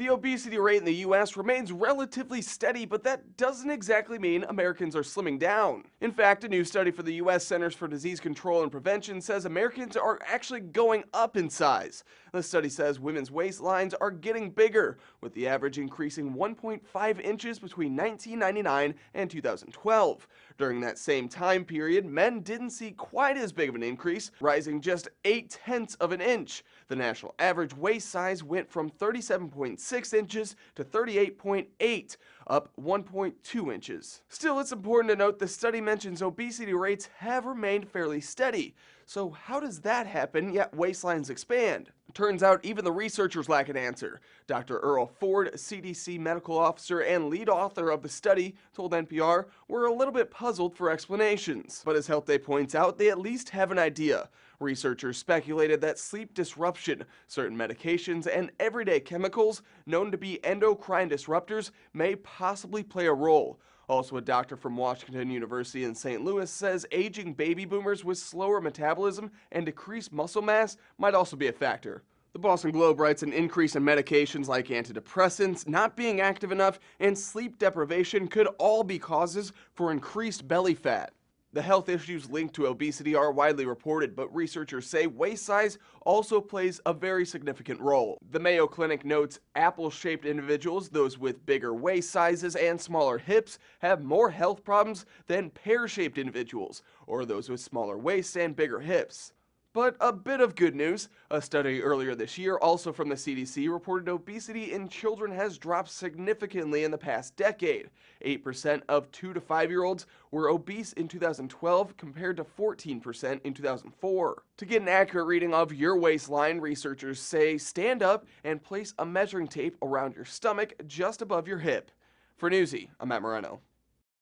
The obesity rate in the US remains relatively steady, but that doesn't exactly mean Americans are slimming down. In fact, a new study for the US Centers for Disease Control and Prevention says Americans are actually going up in size. The study says women's waistlines are getting bigger, with the average increasing 1.5 inches between 1999 and 2012. During that same time period, men didn't see quite as big of an increase, rising just 0.8 of an inch. The national average waist size went from 37.6 inches to 38.8, up 1.2 inches. Still, it's important to note the study mentions obesity rates have remained fairly steady. So how does that happen, yet waistlines expand? Turns out even the researchers lack an answer. Dr. Earl Ford, CDC medical officer and lead author of the study, told NPR we're a little bit puzzled for explanations. But as Health Day points out, they at least have an idea. Researchers speculated that sleep disruption, certain medications, and everyday chemicals known to be endocrine disruptors may possibly play a role. Also, a doctor from Washington University in St. Louis says aging baby boomers with slower metabolism and decreased muscle mass might also be a factor. The Boston Globe writes an increase in medications like antidepressants, not being active enough, and sleep deprivation could all be causes for increased belly fat. The health issues linked to obesity are widely reported, but researchers say waist size also plays a very significant role. The Mayo Clinic notes apple-shaped individuals, those with bigger waist sizes and smaller hips, have more health problems than pear-shaped individuals, or those with smaller waists and bigger hips. But a bit of good news. A study earlier this year, also from the CDC, reported obesity in children has dropped significantly in the past decade. 8% of 2 to 5-year-olds were obese in 2012 compared to 14% in 2004. To get an accurate reading of your waistline, researchers say stand up and place a measuring tape around your stomach just above your hip. For Newsy, I'm Matt Moreno.